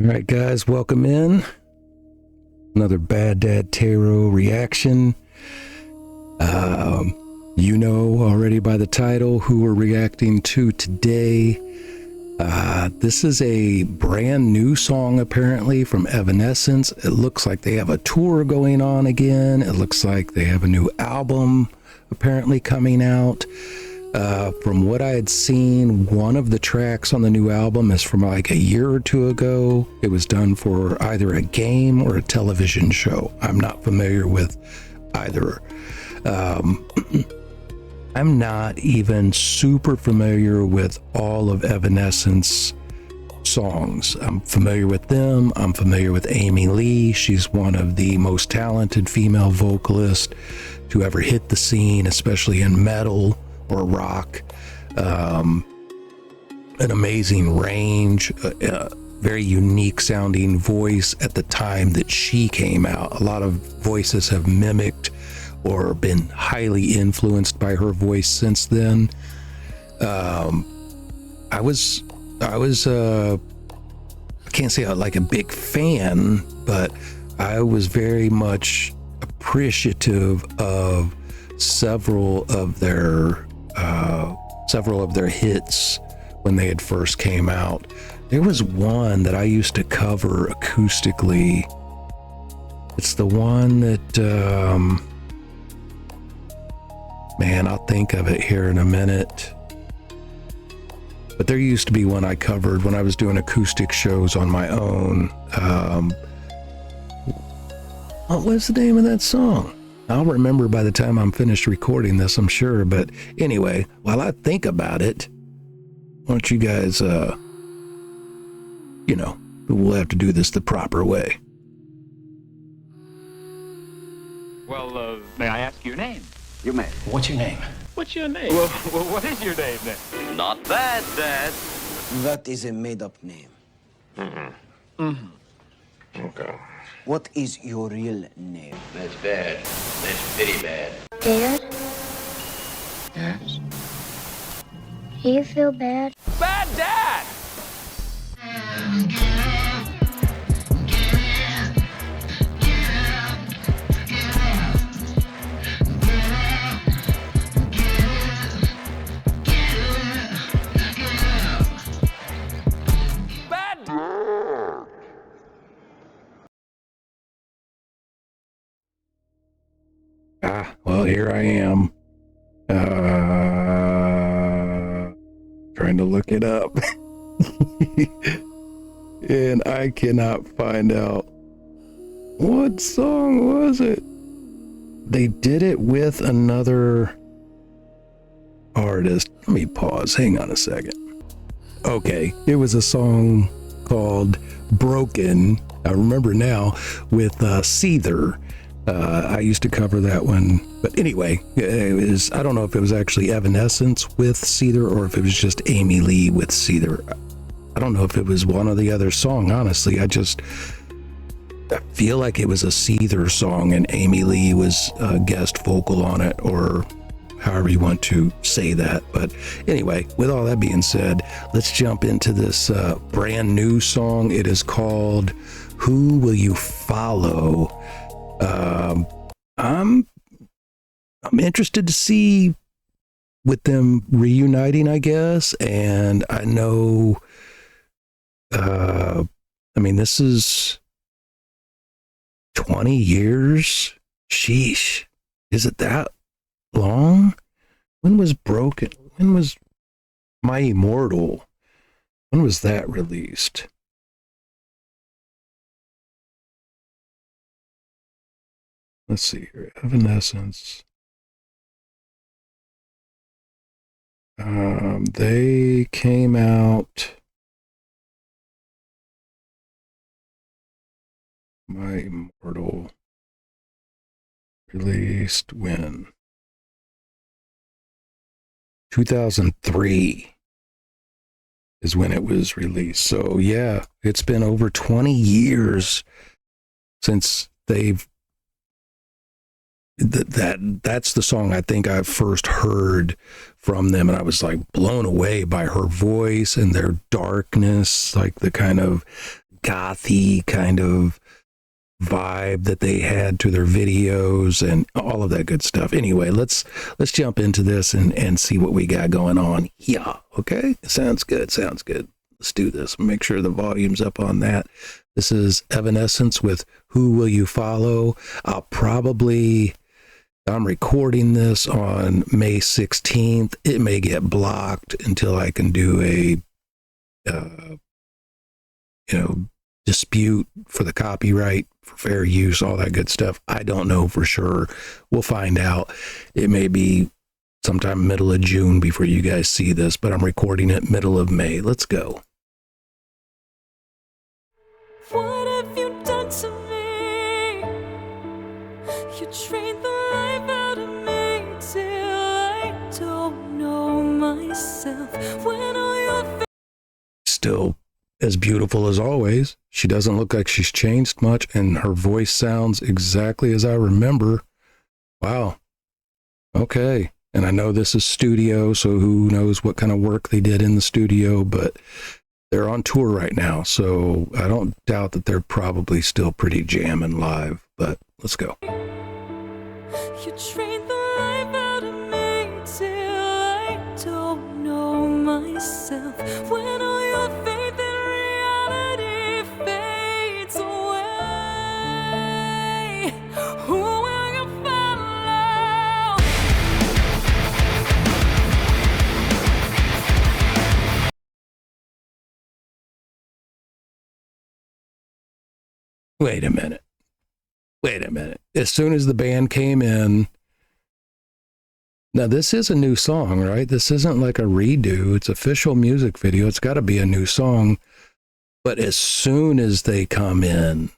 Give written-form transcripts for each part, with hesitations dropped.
All right, guys, welcome in. Another Bad Dad Tarot reaction. You know already by the title who we're reacting to today. This is a brand new song, apparently, from Evanescence. It looks like they have a tour going on again. It looks like they have a new album, apparently, coming out. From what I had seen, one of the tracks on the new album is from like a year or two ago. It was done for either a game or a television show. I'm not familiar with either. I'm not even super familiar with all of Evanescence songs. I'm familiar with them. I'm familiar with Amy Lee. She's one of the most talented female vocalists to ever hit the scene, especially in metal or rock. An amazing range, very unique sounding voice at the time that she came out. A lot of voices have mimicked or been highly influenced by her voice since then. I can't say like a big fan, but I was very much appreciative of several of their hits when they had first came out. There was one that I used to cover acoustically. It's the one that, man, I'll think of it here in a minute. But there used to be one I covered when I was doing acoustic shows on my own. What was the name of that song? I'll remember by the time I'm finished recording this, I'm sure. But anyway, while I think about it, why don't you guys, we'll have to do this the proper way. Well, may I ask your name? You may. What's your name? What's your name? Well, what is your name then? Not bad, Dad. That is a made-up name. Okay. What is your real name? That's bad. That's pretty bad. Dad, Yes? do you feel bad? Bad Dad! Well, here I am. Trying to look it up. And I cannot find out. What song was it? They did it with another artist. Let me pause. Hang on a second. Okay, it was a song called Broken. I remember now, with Seether. I used to cover that one, but anyway, it was, I don't know if it was actually Evanescence with Seether or if it was just Amy Lee with Seether. I don't know if it was one or the other song, honestly. I feel like it was a Seether song and Amy Lee was a guest vocal on it, or however you want to say that. But anyway, with all that being said, let's jump into this brand new song. It is called Who Will You Follow? I'm interested to see with them reuniting, I guess. And I know, this is 20 years. Sheesh. Is it that long? When was Broken? When was My Immortal? When was that released? Let's see here. Evanescence. They came out. My Immortal. Released when? 2003 is when it was released. So yeah, it's been over 20 years since they've that's the song I think I first heard from them, and I was like blown away by her voice and their darkness, like the kind of gothy kind of vibe that they had to their videos and all of that good stuff. Anyway, let's jump into this and see what we got going on. Yeah, okay? Sounds good. Let's do this. Make sure the volume's up on that. This is Evanescence with Who Will You Follow? I'm recording this on May 16th. It may get blocked until I can do a, dispute for the copyright, for fair use, all that good stuff. I don't know for sure. We'll find out. It may be sometime middle of June before you guys see this, but I'm recording it middle of May. Let's go. What have you done to me? You trained the life out of me till I don't know myself. When all your Still as beautiful as always. She doesn't look like she's changed much, and her voice sounds exactly as I remember. Wow. Okay. And I know this is studio, so who knows what kind of work they did in the studio, but they're on tour right now, so I don't doubt that they're probably still pretty jamming live, but let's go. You trained the life out of me till I don't know myself. When all your faith in reality fades away, who will you follow? Wait a minute. As soon as the band came in, now this is a new song, right? This isn't like a redo. It's official music video. It's got to be a new song. But as soon as they come in,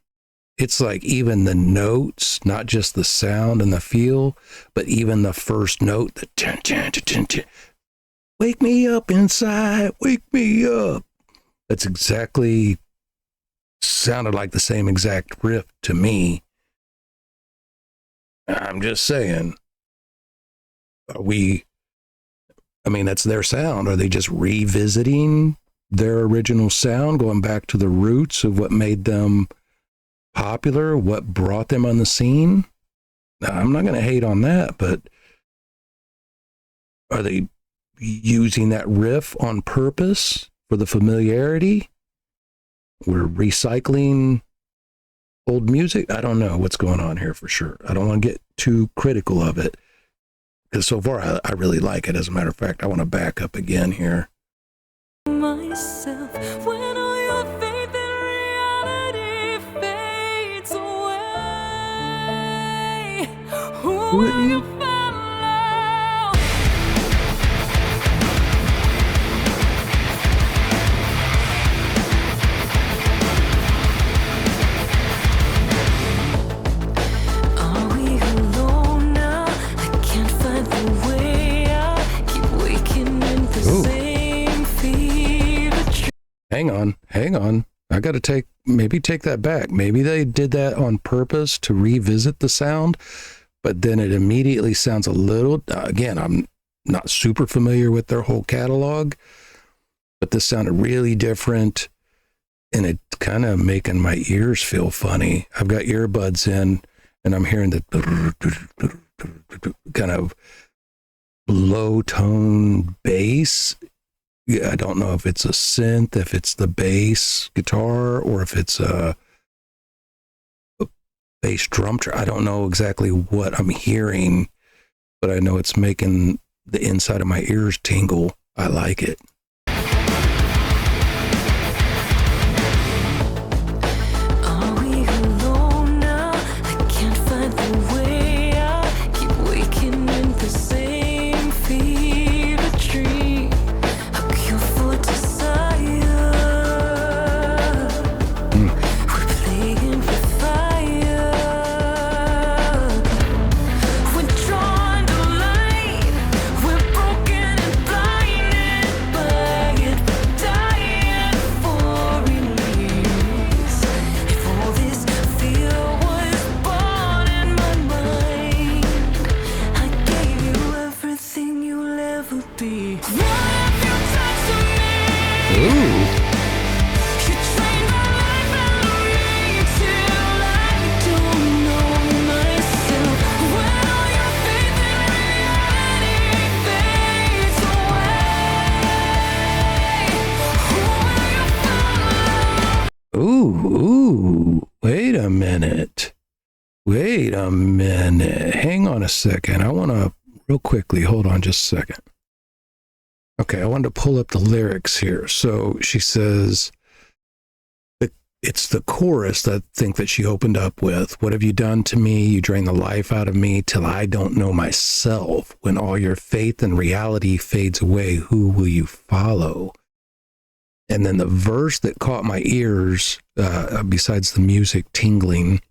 it's like even the notes, not just the sound and the feel, but even the first note, the tin, tin, tin, tin, wake me up inside, wake me up. That's exactly, sounded like the same exact riff to me. I'm just saying, that's their sound. Are they just revisiting their original sound, going back to the roots of what made them popular, what brought them on the scene? Now, I'm not going to hate on that, but are they using that riff on purpose for the familiarity? We're recycling old music. I don't know what's going on here for sure. I don't want to get too critical of it, because so far I really like it. As a matter of fact, I want to back up again here. Myself, when all your faith in reality fades away, who will you follow? Are we alone now? I can't find the way out. Keep waking in the same fever. Hang on. I got to take that back. Maybe they did that on purpose to revisit the sound, but then it immediately sounds a little, again, I'm not super familiar with their whole catalog, but this sounded really different, and it's kind of making my ears feel funny. I've got earbuds in, and I'm hearing the kind of low tone bass. Yeah, I don't know if it's a synth, if it's the bass guitar, or if it's a bass drum track. I don't know exactly what I'm hearing, but I know it's making the inside of my ears tingle. I like it. Are we alone now? I can't find the way out. Keep waking in the same fever dream. A cure for desire. We're playing with fire. We're drawn to light. We're broken and blinded by it. We're dying for release. If all this fear was born in my mind, I gave you everything you'll ever be. What have you done to me? Ooh. You trained my life a minute. Hang on a second. I want to real quickly, hold on just a second. Okay, I wanted to pull up the lyrics here. So she says, it's the chorus that I think that she opened up with. What have you done to me? You drain the life out of me till I don't know myself. When all your faith and reality fades away, who will you follow? And then the verse that caught my ears, besides the music tingling,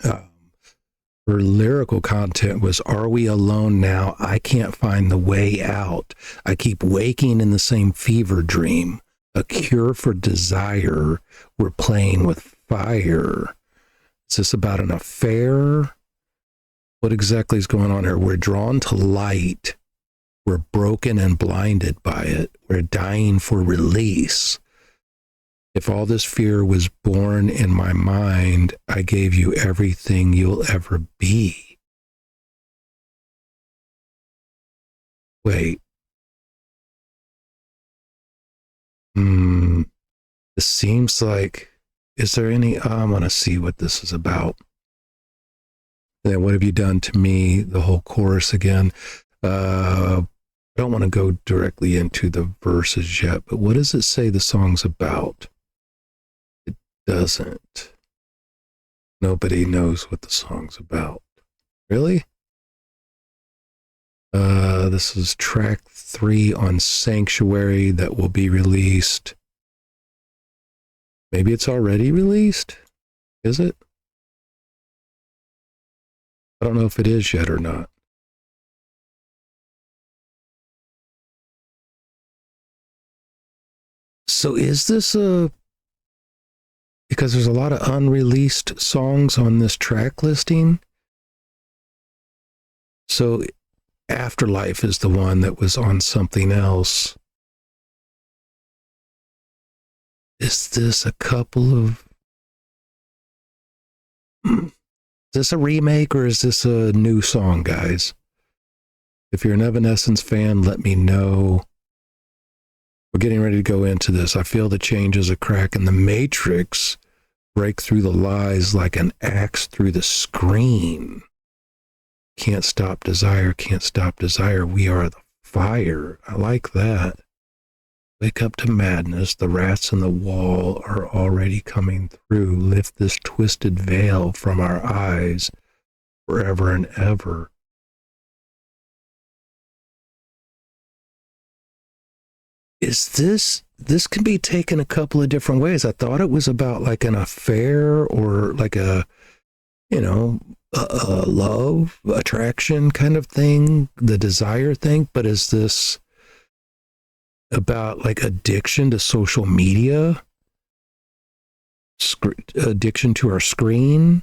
her lyrical content was, are we alone now? I can't find the way out. I keep waking in the same fever dream. A cure for desire. We're playing with fire. Is this about an affair? What exactly is going on here? We're drawn to light. We're broken and blinded by it. We're dying for release. If all this fear was born in my mind, I gave you everything you'll ever be. Wait. This seems like, is there any, I'm going to see what this is about. Then what have you done to me? The whole chorus again. I don't want to go directly into the verses yet, but what does it say the song's about? It doesn't. Nobody knows what the song's about. Really? This is track 3 on Sanctuary that will be released. Maybe it's already released? Is it? I don't know if it is yet or not. So is this because there's a lot of unreleased songs on this track listing? So Afterlife is the one that was on something else. Is this a couple of... Is this a remake or is this a new song, guys? If you're an Evanescence fan, let me know. We're getting ready to go into this. I feel the changes a crack in the matrix break through the lies like an axe through the screen. Can't stop desire, can't stop desire. We are the fire. I like that. Wake up to madness. The rats in the wall are already coming through. Lift this twisted veil from our eyes forever and ever. Is this can be taken a couple of different ways. I thought it was about like an affair or like a love, attraction kind of thing, the desire thing. But is this about like addiction to social media, addiction to our screen?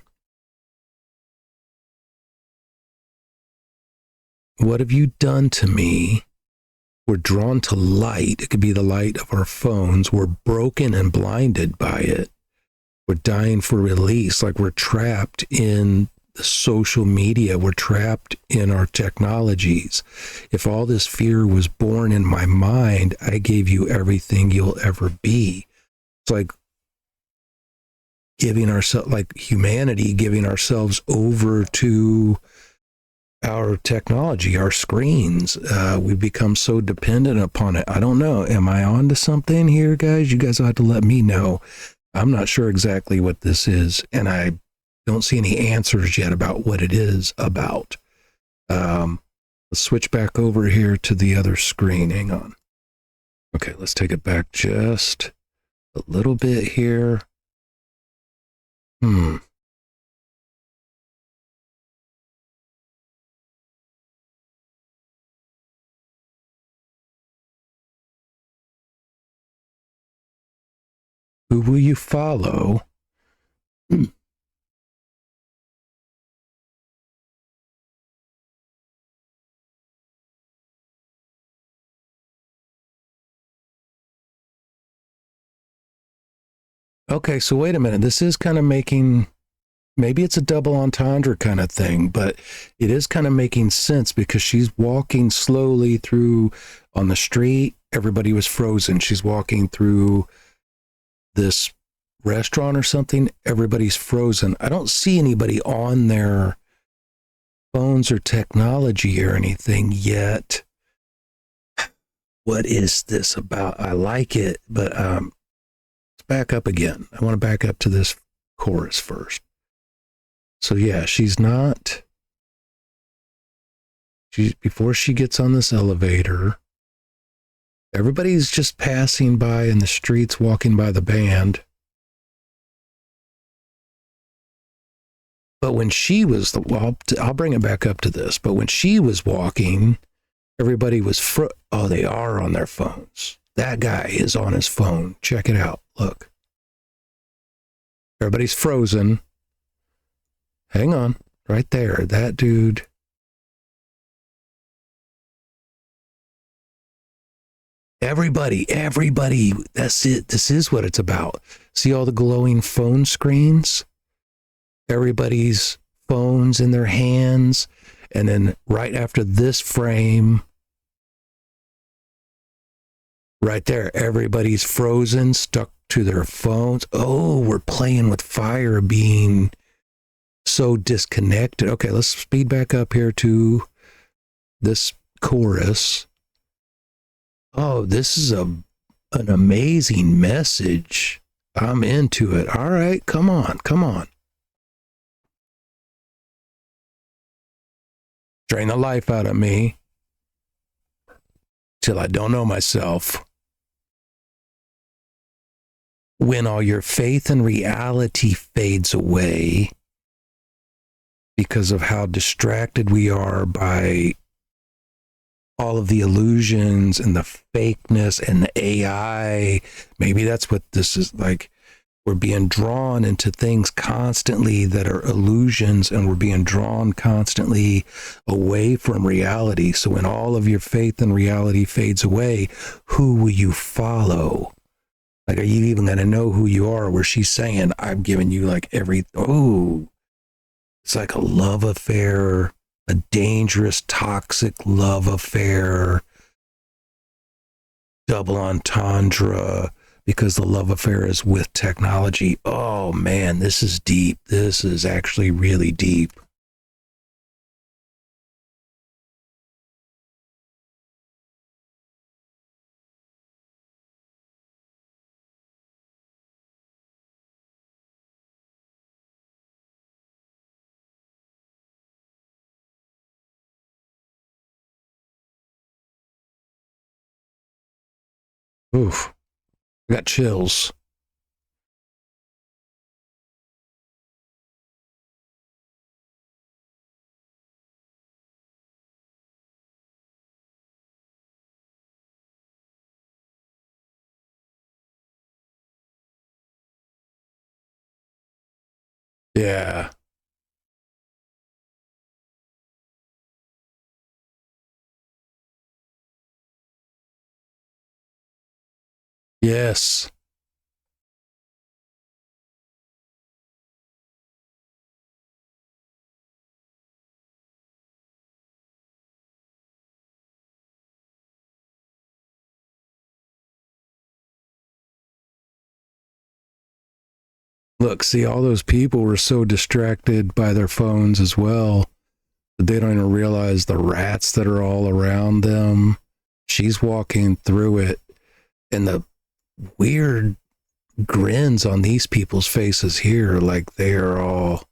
What have you done to me? We're drawn to light. It could be the light of our phones. We're broken and blinded by it. We're dying for release, like we're trapped in the social media. We're trapped in our technologies. If all this fear was born in my mind, I gave you everything you'll ever be. It's like giving ourselves, like humanity, giving ourselves over to our technology, our screens. We've become so dependent upon it. I don't know. Am I on to something here, guys? You guys will have to let me know. I'm not sure exactly what this is, and I don't see any answers yet about what it is about. Let's switch back over here to the other screen. Hang on. Okay, let's take it back just a little bit here. Who will you follow? Okay, so wait a minute. This is kind of making, maybe it's a double entendre kind of thing, but it is kind of making sense because she's walking slowly through on the street. Everybody was frozen. She's walking through this restaurant or something, everybody's frozen. I don't see anybody on their phones or technology or anything yet. What is this about? I like it, but let's back up again. I want to back up to this chorus first. So yeah, before she gets on this elevator, everybody's just passing by in the streets, walking by the band. But when she was, I'll bring it back up to this. But when she was walking, everybody was, oh, they are on their phones. That guy is on his phone. Check it out. Look. Everybody's frozen. Hang on. Right there. That dude. Everybody, that's it. This is what it's about. See all the glowing phone screens? Everybody's phones in their hands. And then right after this frame, right there, everybody's frozen, stuck to their phones. Oh, we're playing with fire, being so disconnected. Okay, let's speed back up here to this chorus. Oh, this is an amazing message. I'm into it. All right, come on. Drain the life out of me till I don't know myself. When all your faith and reality fades away because of how distracted we are by all of the illusions and the fakeness and the AI. Maybe that's what this is like. We're being drawn into things constantly that are illusions, and we're being drawn constantly away from reality. So when all of your faith and reality fades away, who will you follow? Like, are you even going to know who you are? Where she's saying, I've given you like it's like a love affair, a dangerous, toxic love affair, double entendre, because the love affair is with technology. Oh man, this is deep. This is actually really deep. Oof. I got chills. Yeah. Yes. Look, see, all those people were so distracted by their phones as well that they don't even realize the rats that are all around them. She's walking through it, and the weird grins on these people's faces here, like they are all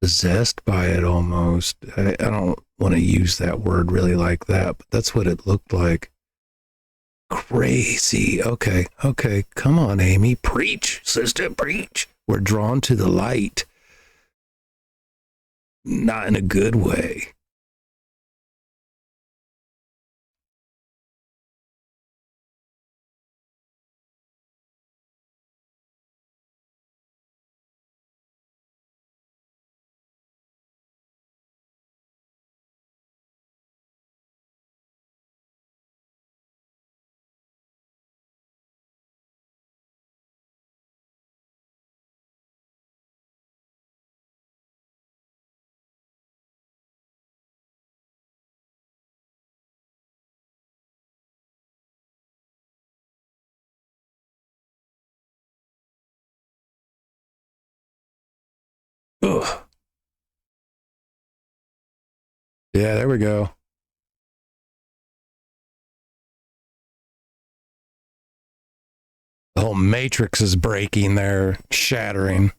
possessed by it almost. I don't want to use that word really like that, but that's what it looked like. Crazy. Okay. Come on, Amy. Preach, sister, preach. We're drawn to the light. Not in a good way. Yeah, there we go. The whole matrix is breaking there, shattering.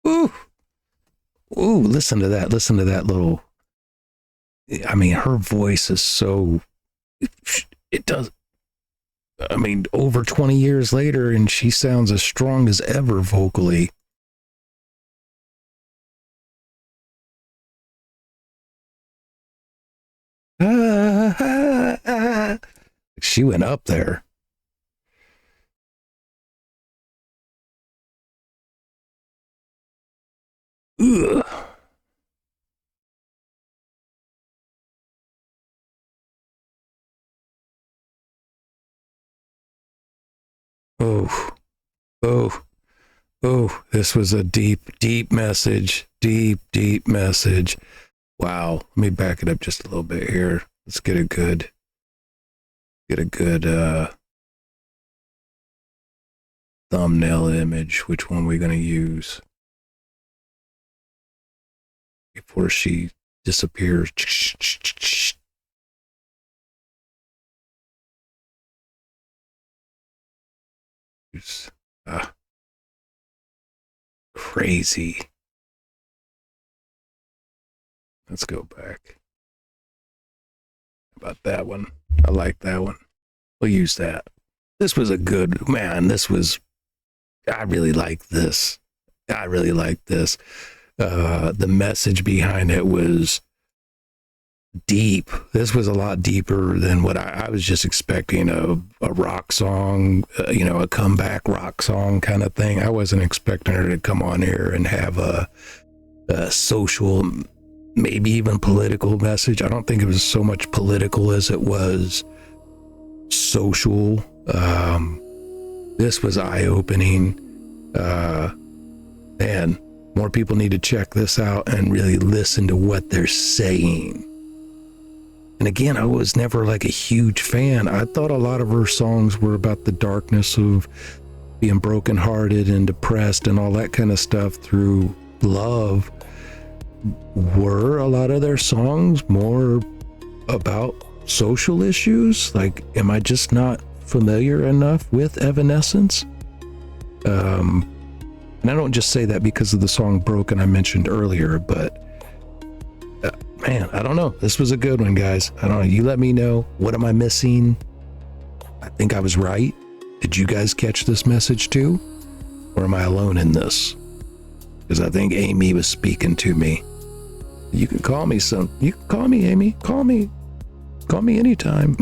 Ooh. Ooh, listen to that. Listen to that little. I mean, her voice is so. It does. I mean, over 20 years later, and she sounds as strong as ever vocally. She went up there. Ugh. Oh, oh, oh, this was a deep, deep message. Deep, deep message. Wow. Let me back it up just a little bit here. Let's get a good thumbnail image. Which one are we going to use before she disappears? Crazy. Let's go back. How about that one? I like that one. We'll use that. This was a good, man, I really like this. I really like this. The message behind it was deep. This was a lot deeper than what I was just expecting, a rock song, a comeback rock song kind of thing. I wasn't expecting her to come on here and have a social, maybe even political message. I don't think it was so much political as it was social. This was eye-opening. Man, more people need to check this out and really listen to what they're saying. And again, I was never like a huge fan. I thought a lot of her songs were about the darkness of being brokenhearted and depressed and all that kind of stuff through love. Were a lot of their songs more about social issues? Like, am I just not familiar enough with Evanescence? And I don't just say that because of the song Broken I mentioned earlier, but man, I don't know. This was a good one, guys. I don't know. You let me know. What am I missing? I think I was right. Did you guys catch this message too? Or am I alone in this? Because I think Amy was speaking to me. You can call me you can call me, Amy. Call me anytime.